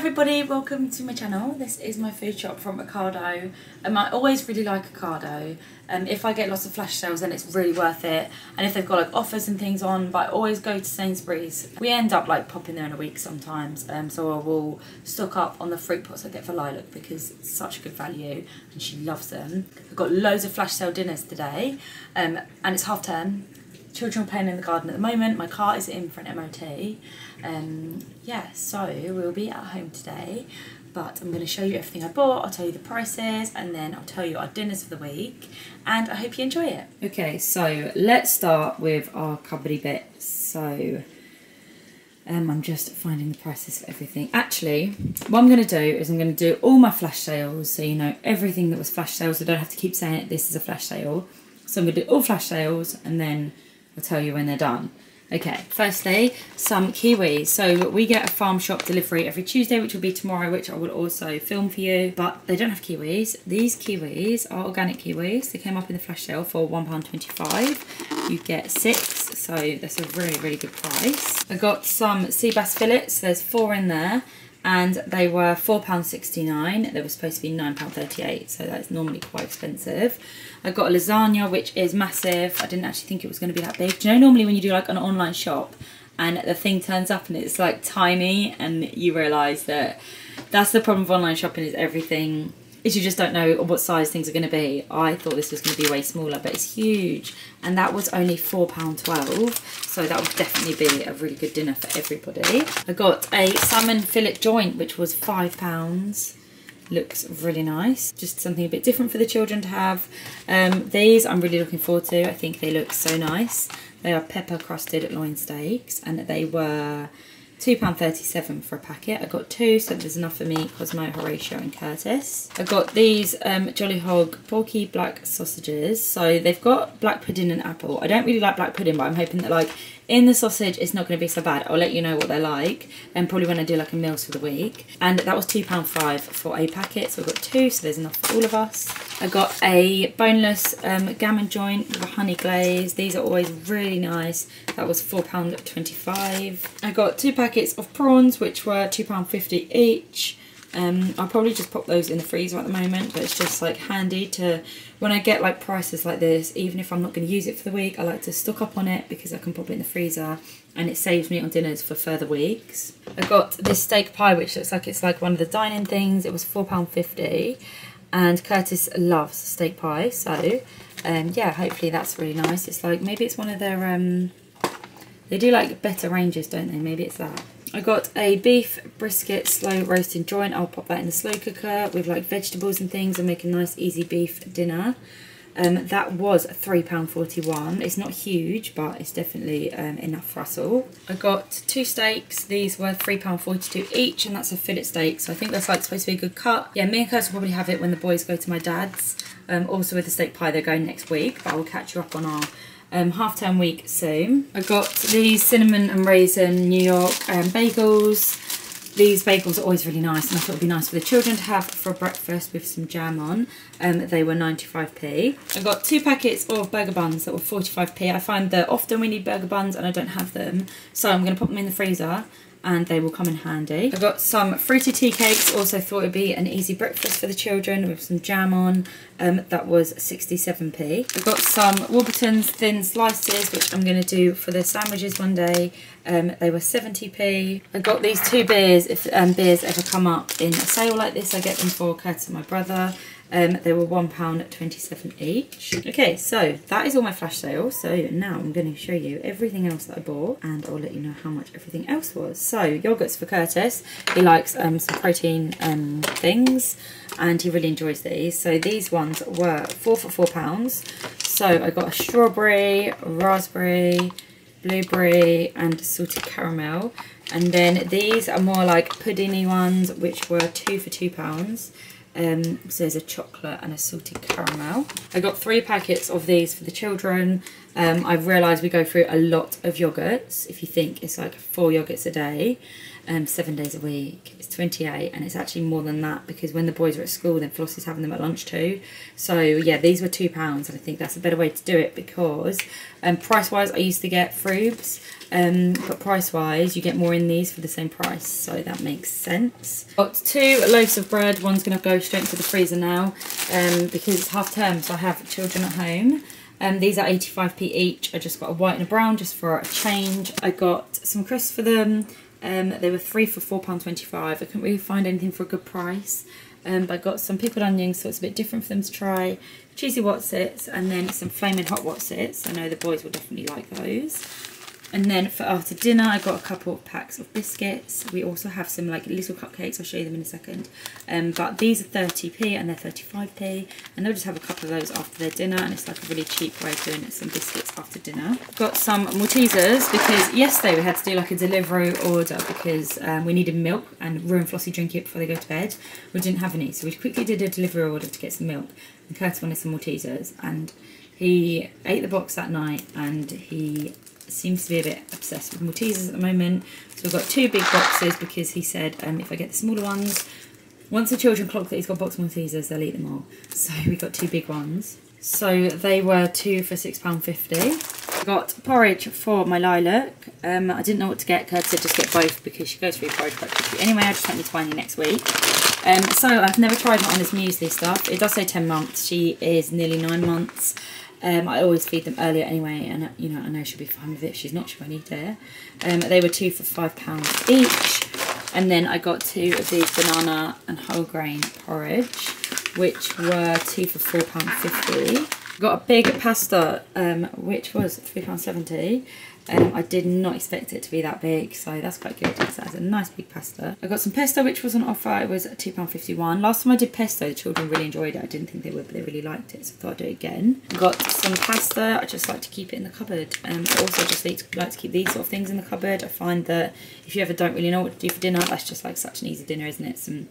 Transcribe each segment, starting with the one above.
everybody, welcome to my channel. This is my food shop from Ocado. I always really like Ocado. If I get lots of flash sales then it's really worth it, and if they've got like offers and things on, but I always go to Sainsburys. We end up like popping there in a week sometimes, so I will stock up on the fruit pots I get for Lilac because it's such a good value and she loves them. I've got loads of flash sale dinners today, and it's half term. Children are playing in the garden at the moment. My car is in for an MOT. Yeah, so we'll be at home today, but I'm going to show you everything I bought. I'll tell you the prices, and then I'll tell you our dinners for the week, and I hope you enjoy it. Okay, so let's start with our cupboardy bits. So I'm just finding the prices for everything. Actually, what I'm going to do is I'm going to do all my flash sales, so you know everything that was flash sales. I don't have to keep saying it, this is a flash sale. So I'm going to do all flash sales, and then I'll tell you when they're done. Okay, firstly, some kiwis. So we get a farm shop delivery every Tuesday, which will be tomorrow, which I will also film for you. But they don't have kiwis. These kiwis are organic kiwis. They came up in the flash sale for £1.25. You get 6, so that's a really, really good price. I got some sea bass fillets. There's 4 in there, and they were £4.69. They were supposed to be £9.38, so that's normally quite expensive. I got a lasagna, which is massive. I didn't actually think it was going to be that big. Do you know, normally when you do like an online shop and the thing turns up and it's like tiny, and you realise that that's the problem with online shopping, is everything is you just don't know what size things are going to be. I thought this was going to be way smaller, but it's huge, and that was only £4.12, so that would definitely be a really good dinner for everybody. I got a salmon fillet joint, which was £5. Looks really nice, just something a bit different for the children to have. These I'm really looking forward to. I think they look so nice. They are pepper crusted loin steaks, and they were £2.37 for a packet. I got 2, so there's enough for me, Cosmo, Horatio and Curtis. I got these Jolly Hog porky black sausages. So they've got black pudding and apple. I don't really like black pudding, but I'm hoping that like in the sausage it's not going to be so bad. I'll let you know what they're like, and probably when I do like a meals for the week. And that was £2.05 for a packet, so I've got 2, so there's enough for all of us. I got a boneless gammon joint with a honey glaze. These are always really nice. That was £4.25. I got 2 packets of prawns, which were £2.50 each. I'll probably just pop those in the freezer at the moment, but it's just like handy to, when I get like prices like this, even if I'm not going to use it for the week, I like to stock up on it because I can pop it in the freezer and it saves me on dinners for further weeks. I got this steak pie, which looks like it's like one of the dining things. It was £4.50, and Curtis loves steak pie, so yeah, hopefully that's really nice. It's like, maybe it's one of their they do like better ranges, don't they? Maybe it's that. I got a beef brisket slow roasting joint. I'll pop that in the slow cooker with like vegetables and things and make a nice easy beef dinner. That was £3.41. It's not huge, but it's definitely enough for us all. I got 2 steaks. These were £3.42 each, and that's a fillet steak, so I think that's like supposed to be a good cut. Yeah, me and Curtis will probably have it when the boys go to my dad's. Also with the steak pie, they're going next week, but I will catch you up on our half-term week soon. I got these cinnamon and raisin New York bagels. These bagels are always really nice, and I thought it would be nice for the children to have for breakfast with some jam on. They were 95p. I got 2 packets of burger buns that were 45p. I find that often we need burger buns and I don't have them, so I'm going to pop them in the freezer and they will come in handy. I got some fruity tea cakes. Also thought it would be an easy breakfast for the children with some jam on. That was 67p. I got some Warburton's thin slices, which I'm going to do for the sandwiches one day. They were 70p. I got these 2 beers. If beers ever come up in a sale like this, I get them for Curtis and my brother. They were £1.27 each. Okay, so that is all my flash sales. So now I'm going to show you everything else that I bought, and I'll let you know how much everything else was. So yogurts for Curtis. He likes some protein things, and he really enjoys these. So these ones were 4 for £4. So I got a strawberry, raspberry, blueberry and salted caramel. And then these are more like puddingy ones, which were 2 for £2. So there's a chocolate and a salted caramel. I got 3 packets of these for the children. I've realised we go through a lot of yogurts. If you think it's like 4 yogurts a day, 7 days a week. It's 28, and it's actually more than that because when the boys are at school, then Flossie's having them at lunch too. So yeah, these were £2, and I think that's a better way to do it because price-wise, I used to get Frubes, but price-wise, you get more in these for the same price, so that makes sense. Got 2 loaves of bread. One's going to go straight into the freezer now because it's half term, so I have children at home. These are 85p each. I just got a white and a brown just for a change. I got some crisps for them. They were 3 for £4.25. I couldn't really find anything for a good price. But I got some pickled onions, so it's a bit different for them to try. Cheesy Wotsits, and then some flaming hot Wotsits. I know the boys will definitely like those. And then for after dinner, I got a couple of packs of biscuits. We also have some like little cupcakes. I'll show you them in a second. But these are 30p and they're 35p. And they'll just have a couple of those after their dinner. And it's like a really cheap way of doing some biscuits after dinner. Got some Maltesers because yesterday we had to do like a delivery order because we needed milk and Rue and Flossie drink it before they go to bed. We didn't have any. So we quickly did a delivery order to get some milk. And Curtis wanted some Maltesers. And he ate the box that night and he seems to be a bit obsessed with Maltesers at the moment. So we've got 2 big boxes because he said if I get the smaller ones, once the children clock that he's got box Maltesers, they'll eat them all. So we got 2 big ones. So they were 2 for £6.50. I got porridge for my lilac. I didn't know what to get. Kurt said just get both because she goes through porridge quite quickly. Anyway, I just don't need to buy any next week. So I've never tried it on this muesli stuff. It does say 10 months. She is nearly 9 months. I always feed them earlier anyway, and you know, I know she'll be fine with it. If she's not, she won't eat it. They were 2 for £5 each. And then I got 2 of these banana and whole grain porridge, which were 2 for £4.50. Got a big pasta, which was £3.70. I did not expect it to be that big, so that's quite good. So that's a nice big pasta. I got some pesto, which was on offer. It was £2.51. Last time I did pesto, the children really enjoyed it. I didn't think they would, but they really liked it, so I thought I'd do it again. Got some pasta. I just like to keep it in the cupboard. I also just like to keep these sort of things in the cupboard. I find that if you ever don't really know what to do for dinner, that's just like such an easy dinner, isn't it? Some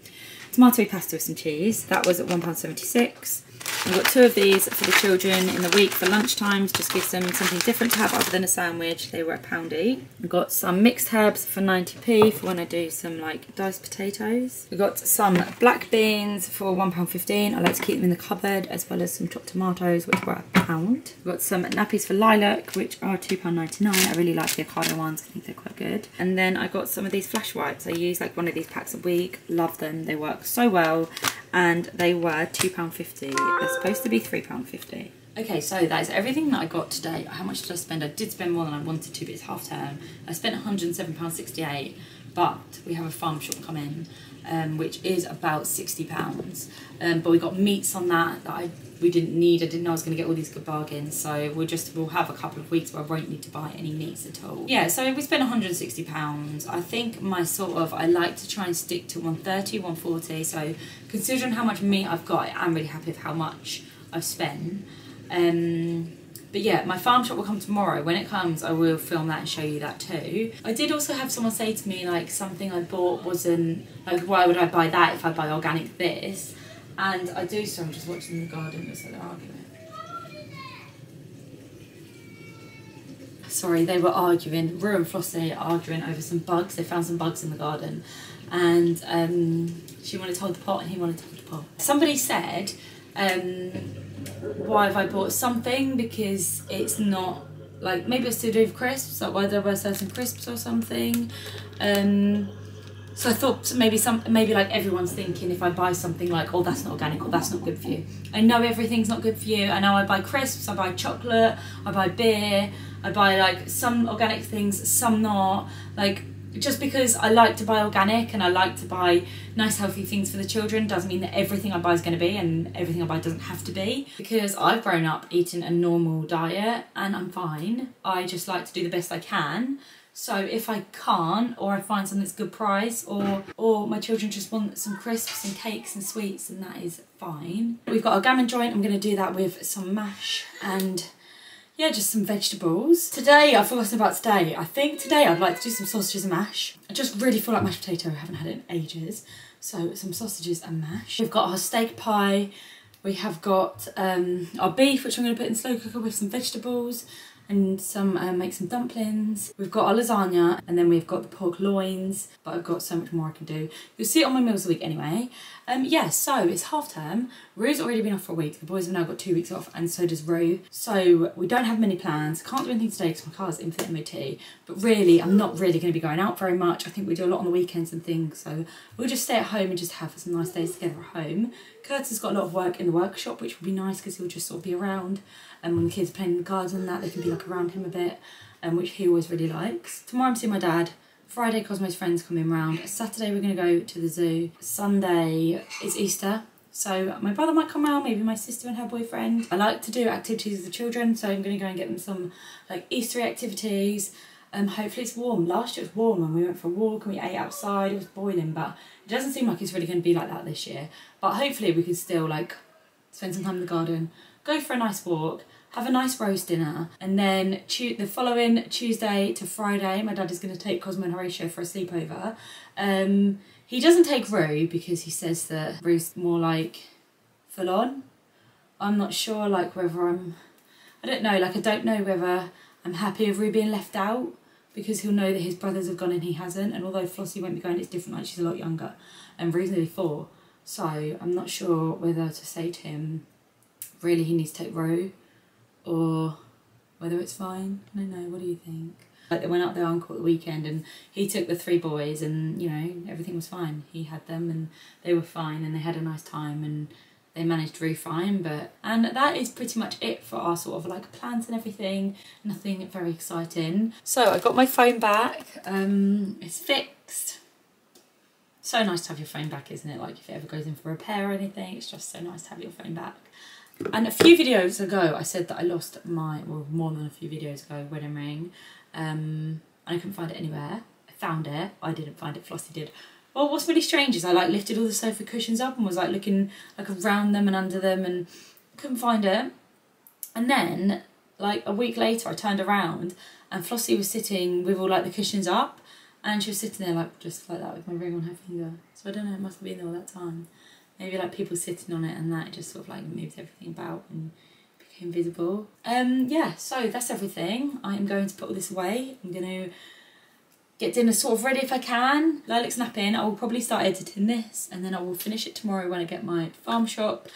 tomato pasta with some cheese. That was at £1.76. I've got 2 of these for the children in the week for lunchtimes, just gives them something different to have other than a sandwich. They were £1 each. I've got some mixed herbs for 90p for when I do some like diced potatoes. We've got some black beans for £1.15. I like to keep them in the cupboard, as well as some chopped tomatoes, which were £1. We've got some nappies for lilac, which are £2.99. I really like the Ocado ones. I think they're quite good. And then I got some of these flash wipes. I use like one of these packs a week. Love them. They work so well. And they were £2.50. They're supposed to be £3.50. Okay, so that is everything that I got today. How much did I spend? I did spend more than I wanted to, but it's half term. I spent £107.68, but we have a farm shop come in, which is about £60. But we got meats on that we didn't need. I didn't know I was going to get all these good bargains, so we'll have a couple of weeks where I won't need to buy any meats at all. Yeah, so we spent £160. I think I like to try and stick to 130, 140. So considering how much meat I've got, I'm really happy with how much I've spent. But yeah, my farm shop will come tomorrow. When it comes, I will film that and show you that too. I did also have someone say to me, like, something I bought wasn't, like, why would I buy that if I buy organic this? And I do, so I'm just watching the garden, looks like they're arguing. Sorry, they were arguing. Rue and Flossie are arguing over some bugs. They found some bugs in the garden. And she wanted to hold the pot and he wanted to hold the pot. Somebody said, why have I bought something? Because it's not, like, maybe it's to do with crisps, like why did I sell some crisps or something? So I thought maybe like everyone's thinking if I buy something like, oh, that's not organic or that's not good for you. I know everything's not good for you. I know I buy crisps, I buy chocolate, I buy beer, I buy like some organic things, some not. Like, just because I like to buy organic and I like to buy nice healthy things for the children doesn't mean that everything I buy is going to be, and everything I buy doesn't have to be. Because I've grown up eating a normal diet and I'm fine. I just like to do the best I can. So if I can't, or I find something that's good price, or my children just want some crisps and cakes and sweets, then that is fine. We've got our gammon joint. I'm going to do that with some mash and yeah, just some vegetables. Today, I've forgotten about today. I think today I'd like to do some sausages and mash. I just really feel like mashed potato. I haven't had it in ages. So some sausages and mash. We've got our steak pie. We have got our beef, which I'm going to put in slow cooker with some vegetables. and make some dumplings. We've got our lasagna, and then we've got the pork loins, but I've got so much more I can do. You'll see it on my meals a week anyway. Yeah, so it's half term. Rue's already been off for a week. The boys have now got 2 weeks off, and so does Rue. So we don't have many plans. Can't do anything today because my car's in for the MOT. But really, I'm not really going to be going out very much. I think we do a lot on the weekends and things. So we'll just stay at home and just have some nice days together at home. Curtis has got a lot of work in the workshop, which will be nice because he'll just sort of be around. And when the kids are playing in the garden and that, they can be like around him a bit, which he always really likes. Tomorrow I'm seeing my dad. Friday, Cosmo's friends coming round. Saturday, we're going to go to the zoo. Sunday is Easter, so my brother might come round, maybe my sister and her boyfriend. I like to do activities with the children, so I'm going to go and get them some like Easter activities. Hopefully it's warm. Last year it was warm and we went for a walk and we ate outside. It was boiling, but it doesn't seem like it's really going to be like that this year. But hopefully we can still like spend some time in the garden, go for a nice walk, have a nice roast dinner, and then the following Tuesday to Friday, my dad is going to take Cosmo and Horatio for a sleepover. He doesn't take Rue because he says that Rue's more like full on. I'm not sure like whether I don't know whether I'm happy with Rue being left out, because he'll know that his brothers have gone and he hasn't, and although Flossie won't be going, it's different, like she's a lot younger, and Rue's nearly 4, so I'm not sure whether to say to him, really he needs to take Rue, or whether it's fine. I don't know, what do you think? Like they went up their uncle at the weekend and he took the 3 boys and, you know, everything was fine. He had them and they were fine and they had a nice time and they managed Rue fine. And that is pretty much it for our sort of like plans and everything. Nothing very exciting. So I got my phone back. It's fixed. So nice to have your phone back, isn't it? Like if it ever goes in for repair or anything, it's just so nice to have your phone back. And a few videos ago, I said that I lost my, well, more than a few videos ago, wedding ring. And I couldn't find it anywhere. I found it. I didn't find it. Flossie did. Well, what's really strange is I like lifted all the sofa cushions up and was like looking like around them and under them and couldn't find it. And then, like a week later, I turned around and Flossie was sitting with all like the cushions up, and she was sitting there like just like that with my ring on her finger. So I don't know. It must have been there all that time. Maybe like people sitting on it and that just sort of like moved everything about and became visible. Yeah, so that's everything. I am going to put all this away. I'm going to get dinner sort of ready if I can. Lilac's napping. I will probably start editing this and then I will finish it tomorrow when I get my farm shop.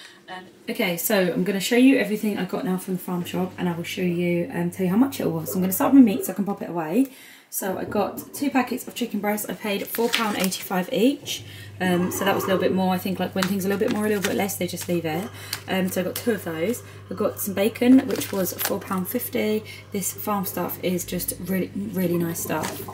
Okay, so I'm going to show you everything I got now from the farm shop, and I will show you, tell you how much it was. So I'm going to start with my meat so I can pop it away. So I got 2 packets of chicken breasts. I paid £4.85 each. So that was a little bit more. I think like when things are a little bit more, a little bit less, they just leave it. So I got 2 of those. I got some bacon, which was £4.50. This farm stuff is just really, really nice stuff.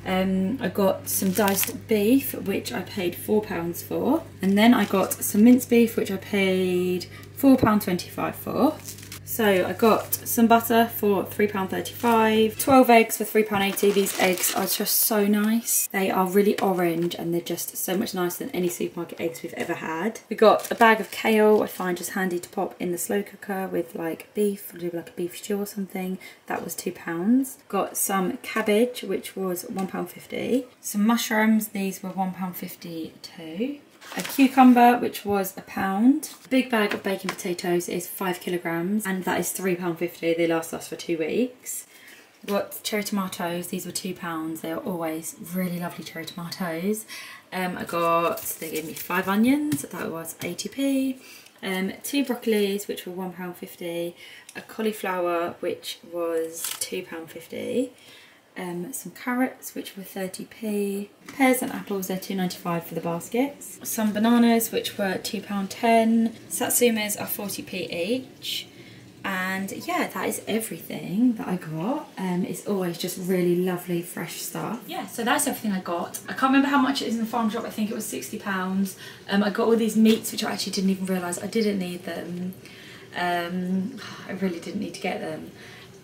I got some diced beef, which I paid £4 for. And then I got some minced beef, which I paid £4.25 for. So I got some butter for £3.35, 12 eggs for £3.80. These eggs are just so nice. They are really orange and they're just so much nicer than any supermarket eggs we've ever had. We got a bag of kale, I find just handy to pop in the slow cooker with like beef, or do like a beef stew or something. That was £2. Got some cabbage, which was £1.50. Some mushrooms, these were £1.50 too. A cucumber, which was £1. A big bag of baking potatoes is 5 kilograms, and that is £3.50. They last us for 2 weeks. Got cherry tomatoes. These were £2. They are always really lovely cherry tomatoes. They gave me 5 onions. That was 80p. 2 broccolis, which were £1.50. A cauliflower, which was £2.50. Some carrots, which were 30p. Pears and apples, they're £2.95 for the baskets. Some bananas, which were £2.10. Satsumas are 40p each. And yeah, that is everything that I got. It's always just really lovely fresh stuff. Yeah, so that's everything I got. I can't remember how much it is in the farm shop. I think it was £60. I got all these meats, which I actually didn't even realise I didn't need them. I really didn't need to get them.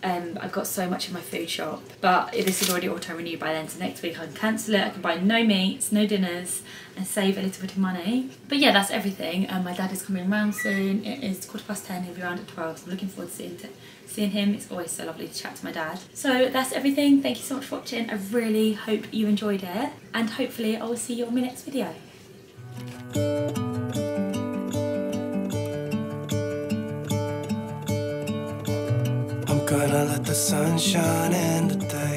I've got so much in my food shop, but this is already auto-renewed by then, so next week I can cancel it. I can buy no meats, no dinners, and save a little bit of money. But yeah, that's everything. My dad is coming round soon. It is 10:15, he'll be around at 12, so I'm looking forward to seeing him. It's always so lovely to chat to my dad. So that's everything. Thank you so much for watching. I really hope you enjoyed it, and hopefully I will see you on my next video. Gonna let the sunshine and the